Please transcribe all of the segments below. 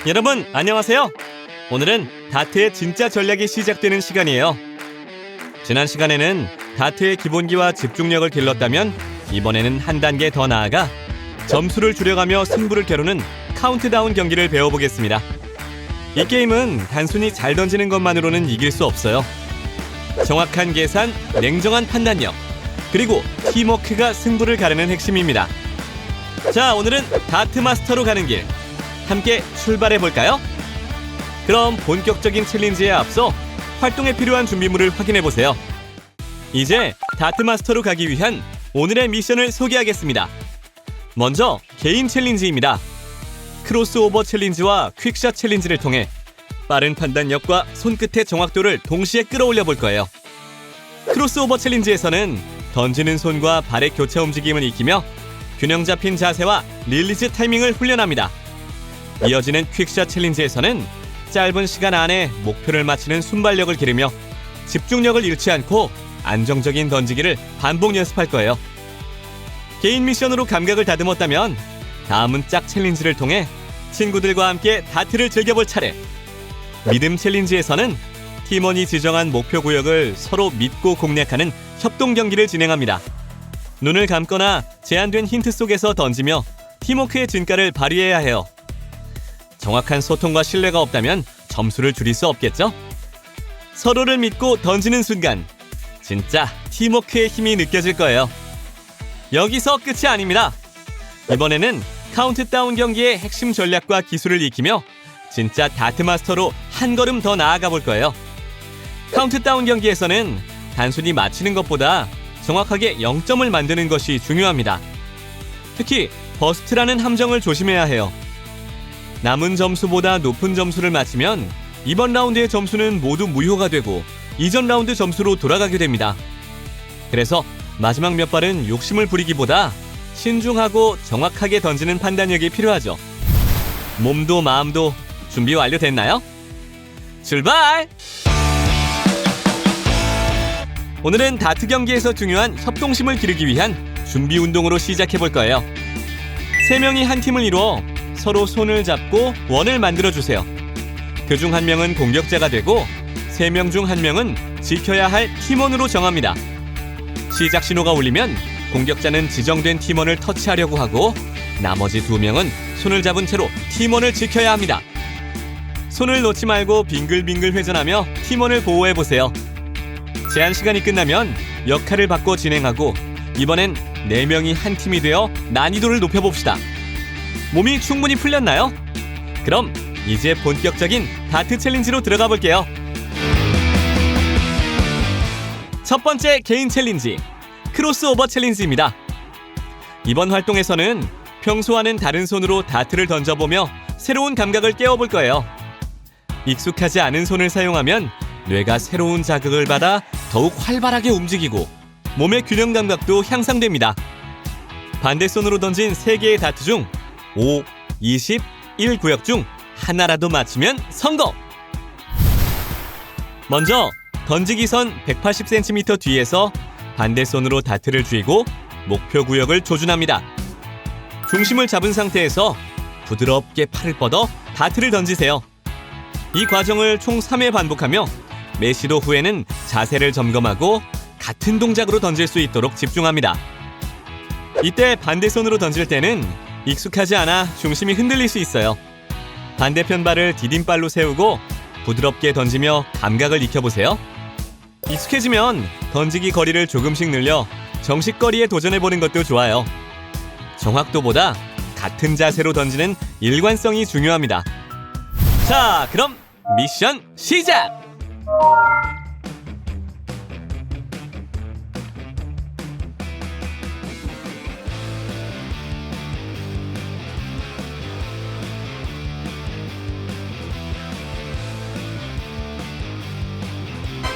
여러분 안녕하세요. 오늘은 다트의 진짜 전략이 시작되는 시간이에요. 지난 시간에는 다트의 기본기와 집중력을 길렀다면 이번에는 한 단계 더 나아가 점수를 줄여가며 승부를 겨루는 카운트다운 경기를 배워보겠습니다. 이 게임은 단순히 잘 던지는 것만으로는 이길 수 없어요. 정확한 계산, 냉정한 판단력, 그리고 팀워크가 승부를 가르는 핵심입니다. 자, 오늘은 다트 마스터로 가는 길 함께 출발해볼까요? 그럼 본격적인 챌린지에 앞서 활동에 필요한 준비물을 확인해보세요. 이제 다트 마스터로 가기 위한 오늘의 미션을 소개하겠습니다. 먼저 개인 챌린지입니다. 크로스오버 챌린지와 퀵샷 챌린지를 통해 빠른 판단력과 손끝의 정확도를 동시에 끌어올려 볼 거예요. 크로스오버 챌린지에서는 던지는 손과 발의 교차 움직임을 익히며 균형 잡힌 자세와 릴리즈 타이밍을 훈련합니다. 이어지는 퀵샷 챌린지에서는 짧은 시간 안에 목표를 맞추는 순발력을 기르며 집중력을 잃지 않고 안정적인 던지기를 반복 연습할 거예요. 개인 미션으로 감각을 다듬었다면 다음은 짝 챌린지를 통해 친구들과 함께 다트를 즐겨볼 차례. 믿음 챌린지에서는 팀원이 지정한 목표 구역을 서로 믿고 공략하는 협동 경기를 진행합니다. 눈을 감거나 제한된 힌트 속에서 던지며 팀워크의 진가를 발휘해야 해요. 정확한 소통과 신뢰가 없다면 점수를 줄일 수 없겠죠? 서로를 믿고 던지는 순간 진짜 팀워크의 힘이 느껴질 거예요. 여기서 끝이 아닙니다. 이번에는 카운트다운 경기의 핵심 전략과 기술을 익히며 진짜 다트 마스터로 한 걸음 더 나아가 볼 거예요. 카운트다운 경기에서는 단순히 맞히는 것보다 정확하게 0점을 만드는 것이 중요합니다. 특히 버스트라는 함정을 조심해야 해요. 남은 점수보다 높은 점수를 맞히면 이번 라운드의 점수는 모두 무효가 되고 이전 라운드 점수로 돌아가게 됩니다. 그래서 마지막 몇 발은 욕심을 부리기보다 신중하고 정확하게 던지는 판단력이 필요하죠. 몸도 마음도 준비 완료됐나요? 출발! 오늘은 다트 경기에서 중요한 협동심을 기르기 위한 준비 운동으로 시작해볼 거예요. 3명이 한 팀을 이루어 서로 손을 잡고 원을 만들어주세요. 그 중 한 명은 공격자가 되고 3명 중 한 명은 지켜야 할 팀원으로 정합니다. 시작 신호가 울리면 공격자는 지정된 팀원을 터치하려고 하고 나머지 2명은 손을 잡은 채로 팀원을 지켜야 합니다. 손을 놓지 말고 빙글빙글 회전하며 팀원을 보호해보세요. 제한 시간이 끝나면 역할을 바꿔 진행하고 이번엔 4명이 한 팀이 되어 난이도를 높여봅시다. 몸이 충분히 풀렸나요? 그럼 이제 본격적인 다트 챌린지로 들어가 볼게요. 첫 번째 개인 챌린지, 크로스오버 챌린지입니다. 이번 활동에서는 평소와는 다른 손으로 다트를 던져보며 새로운 감각을 깨워볼 거예요. 익숙하지 않은 손을 사용하면 뇌가 새로운 자극을 받아 더욱 활발하게 움직이고 몸의 균형 감각도 향상됩니다. 반대손으로 던진 3개의 다트 중 5, 20, 1 구역 중 하나라도 맞추면 성공! 먼저 던지기 선 180cm 뒤에서 반대손으로 다트를 쥐고 목표 구역을 조준합니다. 중심을 잡은 상태에서 부드럽게 팔을 뻗어 다트를 던지세요. 이 과정을 총 3회 반복하며 매 시도 후에는 자세를 점검하고 같은 동작으로 던질 수 있도록 집중합니다. 이때 반대손으로 던질 때는 익숙하지 않아 중심이 흔들릴 수 있어요. 반대편 발을 디딤발로 세우고 부드럽게 던지며 감각을 익혀보세요. 익숙해지면 던지기 거리를 조금씩 늘려 정식 거리에 도전해보는 것도 좋아요. 정확도보다 같은 자세로 던지는 일관성이 중요합니다. 자, 그럼 미션 시작!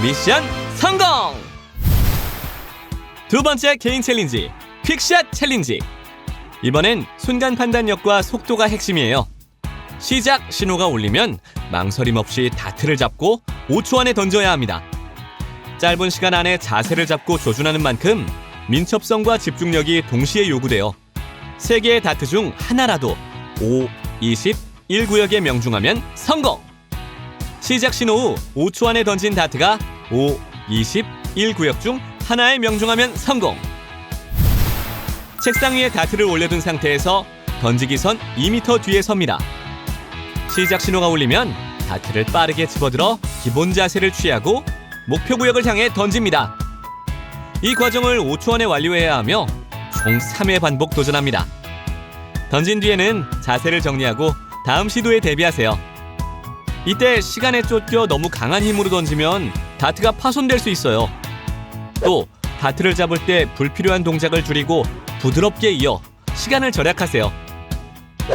미션 성공! 두 번째 개인 챌린지, 퀵샷 챌린지. 이번엔 순간 판단력과 속도가 핵심이에요. 시작 신호가 울리면 망설임 없이 다트를 잡고 5초 안에 던져야 합니다. 짧은 시간 안에 자세를 잡고 조준하는 만큼 민첩성과 집중력이 동시에 요구돼요. 3개의 다트 중 하나라도 5, 20, 1구역에 명중하면 성공! 시작 신호 후 5초 안에 던진 다트가 5, 20, 1구역 중 하나에 명중하면 성공! 책상 위에 다트를 올려둔 상태에서 던지기 선 2m 뒤에 섭니다. 시작 신호가 울리면 다트를 빠르게 집어들어 기본 자세를 취하고 목표 구역을 향해 던집니다. 이 과정을 5초 안에 완료해야 하며 총 3회 반복 도전합니다. 던진 뒤에는 자세를 정리하고 다음 시도에 대비하세요. 이때 시간에 쫓겨 너무 강한 힘으로 던지면 다트가 파손될 수 있어요. 또 다트를 잡을 때 불필요한 동작을 줄이고 부드럽게 이어 시간을 절약하세요.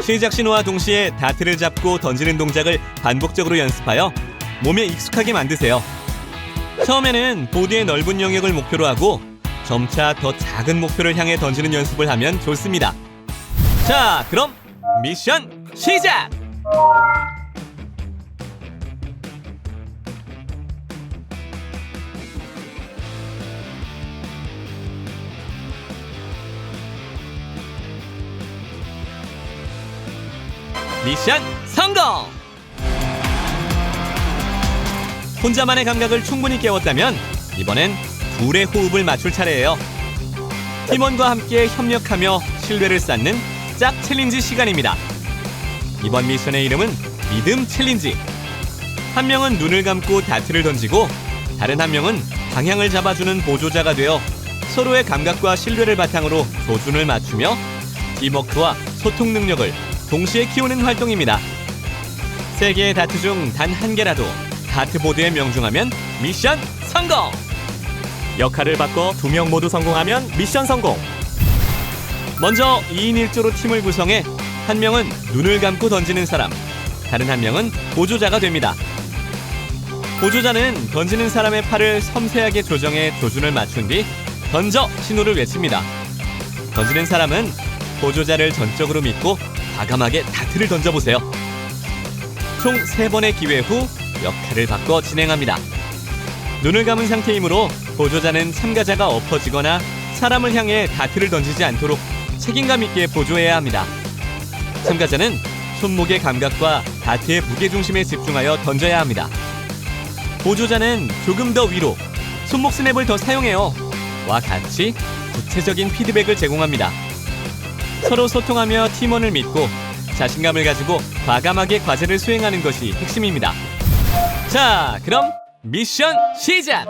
시작 신호와 동시에 다트를 잡고 던지는 동작을 반복적으로 연습하여 몸에 익숙하게 만드세요. 처음에는 보드의 넓은 영역을 목표로 하고 점차 더 작은 목표를 향해 던지는 연습을 하면 좋습니다. 자, 그럼 미션 시작! 미션 성공! 혼자만의 감각을 충분히 깨웠다면 이번엔 둘의 호흡을 맞출 차례예요. 팀원과 함께 협력하며 신뢰를 쌓는 짝 챌린지 시간입니다. 이번 미션의 이름은 믿음 챌린지. 한 명은 눈을 감고 다트를 던지고 다른 한 명은 방향을 잡아주는 보조자가 되어 서로의 감각과 신뢰를 바탕으로 조준을 맞추며 팀워크와 소통 능력을 동시에 키우는 활동입니다. 3개의 다트 중 단 한 개라도 다트보드에 명중하면 미션 성공! 역할을 바꿔 2명 모두 성공하면 미션 성공. 먼저 2인 1조로 팀을 구성해 한 명은 눈을 감고 던지는 사람, 다른 한 명은 보조자가 됩니다. 보조자는 던지는 사람의 팔을 섬세하게 조정해 조준을 맞춘 뒤 던져 신호를 외칩니다. 던지는 사람은 보조자를 전적으로 믿고 과감하게 다트를 던져보세요. 총 3번의 기회 후 역할을 바꿔 진행합니다. 눈을 감은 상태이므로 보조자는 참가자가 엎어지거나 사람을 향해 다트를 던지지 않도록 책임감 있게 보조해야 합니다. 참가자는 손목의 감각과 다트의 무게중심에 집중하여 던져야 합니다. 보조자는 조금 더 위로, 손목 스냅을 더 사용해요 와 같이 구체적인 피드백을 제공합니다. 서로 소통하며 팀원을 믿고 자신감을 가지고 과감하게 과제를 수행하는 것이 핵심입니다. 자, 그럼 미션 시작!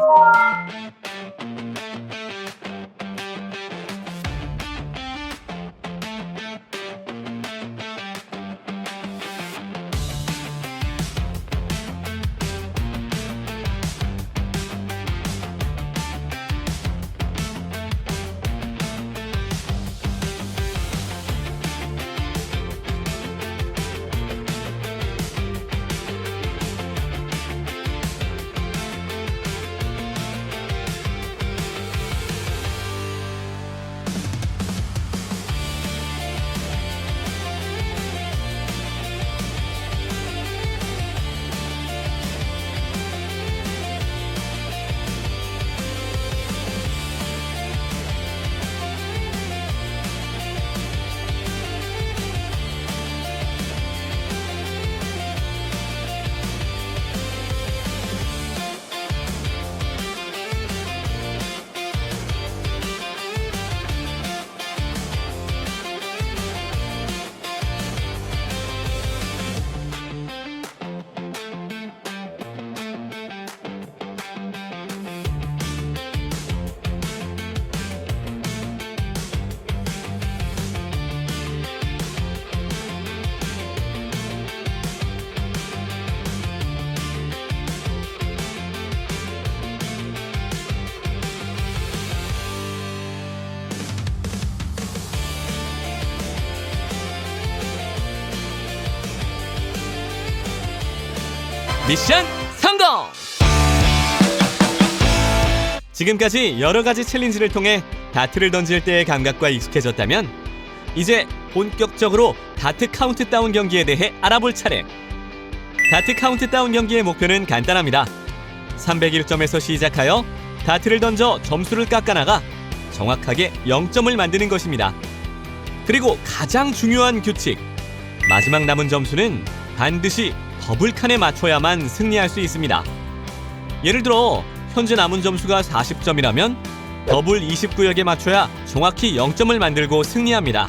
미션 성공! 지금까지 여러 가지 챌린지를 통해 다트를 던질 때의 감각과 익숙해졌다면 이제 본격적으로 다트 카운트다운 경기에 대해 알아볼 차례. 다트 카운트다운 경기의 목표는 간단합니다. 301점에서 시작하여 다트를 던져 점수를 깎아나가 정확하게 0점을 만드는 것입니다. 그리고 가장 중요한 규칙, 마지막 남은 점수는 반드시 더블 칸에 맞춰야만 승리할 수 있습니다. 예를 들어 현재 남은 점수가 40점이라면 더블 29역에 맞춰야 정확히 0점을 만들고 승리합니다.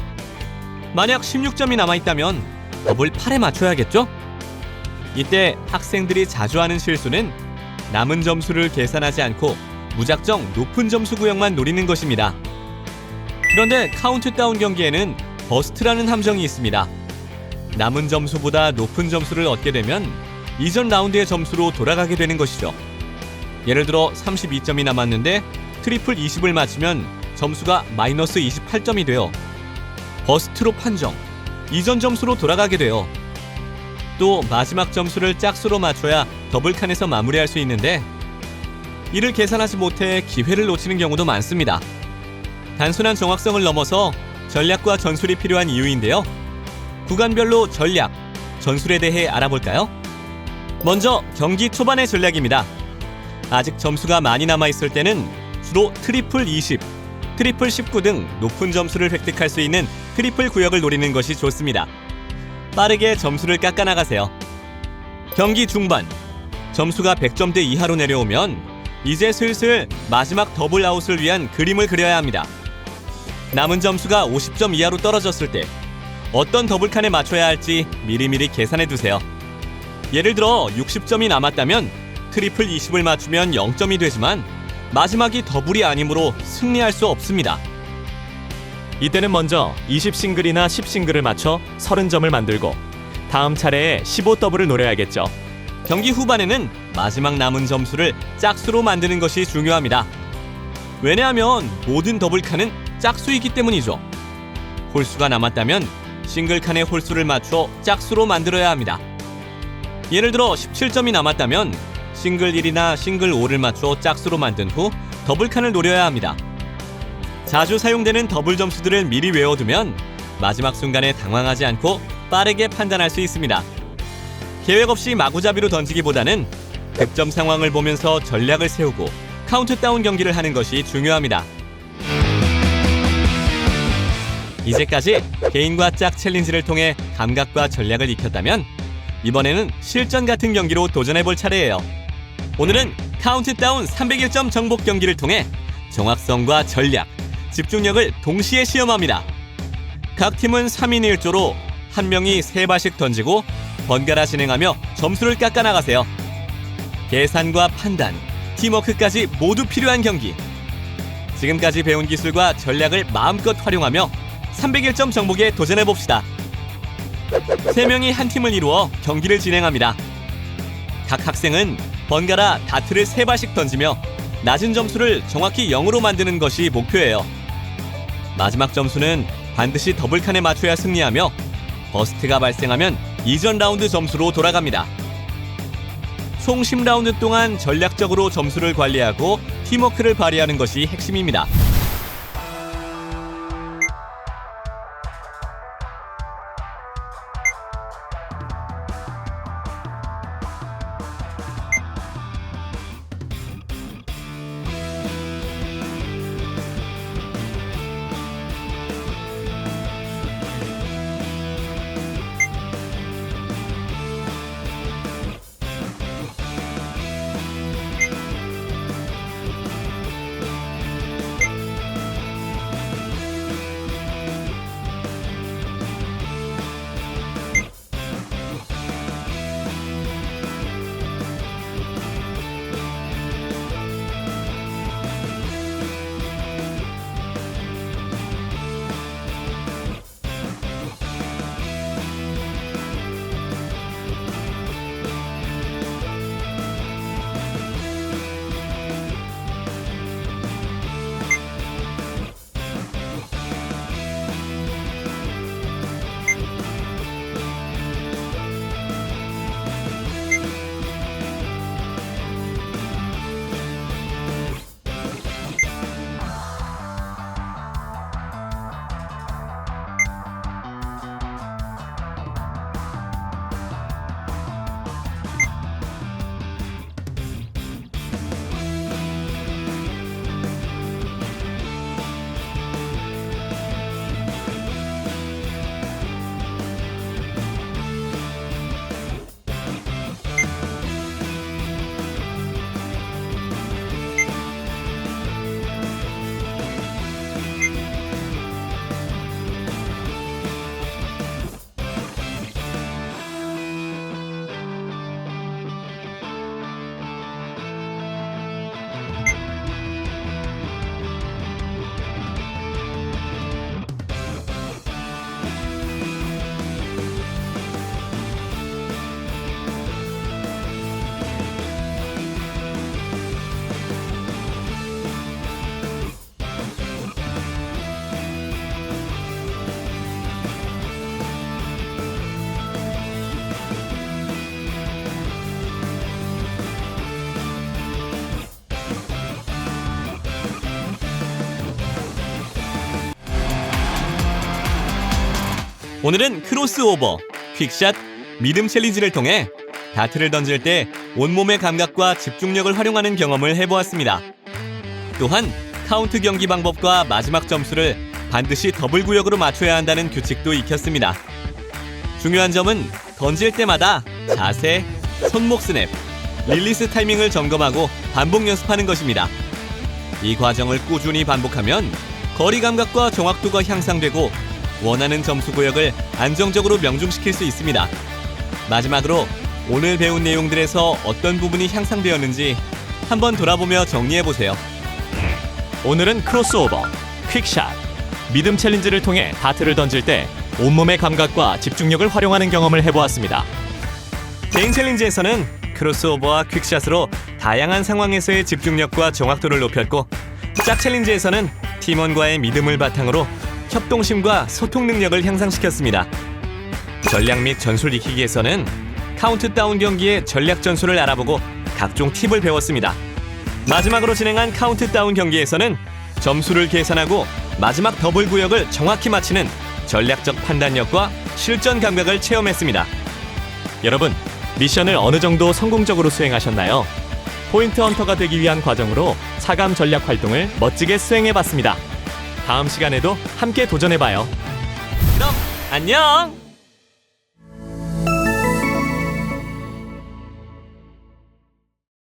만약 16점이 남아있다면 더블 8에 맞춰야겠죠? 이때 학생들이 자주 하는 실수는 남은 점수를 계산하지 않고 무작정 높은 점수 구역만 노리는 것입니다. 그런데 카운트다운 경기에는 버스트라는 함정이 있습니다. 남은 점수보다 높은 점수를 얻게 되면 이전 라운드의 점수로 돌아가게 되는 것이죠. 예를 들어 32점이 남았는데 트리플 20을 맞추면 점수가 마이너스 28점이 돼요. 버스트로 판정, 이전 점수로 돌아가게 돼요. 또 마지막 점수를 짝수로 맞춰야 더블칸에서 마무리할 수 있는데 이를 계산하지 못해 기회를 놓치는 경우도 많습니다. 단순한 정확성을 넘어서 전략과 전술이 필요한 이유인데요. 구간별로 전략, 전술에 대해 알아볼까요? 먼저 경기 초반의 전략입니다. 아직 점수가 많이 남아있을 때는 주로 트리플 20, 트리플 19 등 높은 점수를 획득할 수 있는 트리플 구역을 노리는 것이 좋습니다. 빠르게 점수를 깎아나가세요. 경기 중반, 점수가 100점대 이하로 내려오면 이제 슬슬 마지막 더블 아웃을 위한 그림을 그려야 합니다. 남은 점수가 50점 이하로 떨어졌을 때 어떤 더블칸에 맞춰야 할지 미리미리 계산해 두세요. 예를 들어 60점이 남았다면 트리플 20을 맞추면 0점이 되지만 마지막이 더블이 아니므로 승리할 수 없습니다. 이때는 먼저 20싱글이나 10싱글을 맞춰 30점을 만들고 다음 차례에 15더블을 노려야겠죠. 경기 후반에는 마지막 남은 점수를 짝수로 만드는 것이 중요합니다. 왜냐하면 모든 더블칸은 짝수이기 때문이죠. 홀수가 남았다면 싱글칸의 홀수를 맞춰 짝수로 만들어야 합니다. 예를 들어 17점이 남았다면 싱글 1이나 싱글 5를 맞춰 짝수로 만든 후 더블칸을 노려야 합니다. 자주 사용되는 더블 점수들을 미리 외워두면 마지막 순간에 당황하지 않고 빠르게 판단할 수 있습니다. 계획 없이 마구잡이로 던지기보다는 득점 상황을 보면서 전략을 세우고 카운트다운 경기를 하는 것이 중요합니다. 이제까지 개인과 짝 챌린지를 통해 감각과 전략을 익혔다면 이번에는 실전 같은 경기로 도전해볼 차례예요. 오늘은 카운트다운 301점 정복 경기를 통해 정확성과 전략, 집중력을 동시에 시험합니다. 각 팀은 3인 1조로 한 명이 3발씩 던지고 번갈아 진행하며 점수를 깎아나가세요. 계산과 판단, 팀워크까지 모두 필요한 경기. 지금까지 배운 기술과 전략을 마음껏 활용하며 301점 정복에 도전해봅시다. 3명이 한 팀을 이루어 경기를 진행합니다. 각 학생은 번갈아 다트를 3발씩 던지며 낮은 점수를 정확히 0으로 만드는 것이 목표예요. 마지막 점수는 반드시 더블칸에 맞춰야 승리하며 버스트가 발생하면 이전 라운드 점수로 돌아갑니다. 총 10라운드 동안 전략적으로 점수를 관리하고 팀워크를 발휘하는 것이 핵심입니다. 오늘은 크로스오버, 퀵샷, 미듬 챌린지를 통해 다트를 던질 때 온몸의 감각과 집중력을 활용하는 경험을 해보았습니다. 또한 카운트 경기 방법과 마지막 점수를 반드시 더블 구역으로 맞춰야 한다는 규칙도 익혔습니다. 중요한 점은 던질 때마다 자세, 손목 스냅, 릴리스 타이밍을 점검하고 반복 연습하는 것입니다. 이 과정을 꾸준히 반복하면 거리 감각과 정확도가 향상되고 원하는 점수 구역을 안정적으로 명중시킬 수 있습니다. 마지막으로 오늘 배운 내용들에서 어떤 부분이 향상되었는지 한번 돌아보며 정리해보세요. 오늘은 크로스오버, 퀵샷, 미듬 챌린지를 통해 다트를 던질 때 온몸의 감각과 집중력을 활용하는 경험을 해보았습니다. 개인 챌린지에서는 크로스오버와 퀵샷으로 다양한 상황에서의 집중력과 정확도를 높였고, 짝 챌린지에서는 팀원과의 믿음을 바탕으로 협동심과 소통 능력을 향상시켰습니다. 전략 및 전술 익히기에서는 카운트다운 경기의 전략 전술을 알아보고 각종 팁을 배웠습니다. 마지막으로 진행한 카운트다운 경기에서는 점수를 계산하고 마지막 더블 구역을 정확히 맞히는 전략적 판단력과 실전 감각을 체험했습니다. 여러분, 미션을 어느 정도 성공적으로 수행하셨나요? 포인트 헌터가 되기 위한 과정으로 차감 전략 활동을 멋지게 수행해봤습니다. 다음 시간에도 함께 도전해봐요. 그럼 안녕!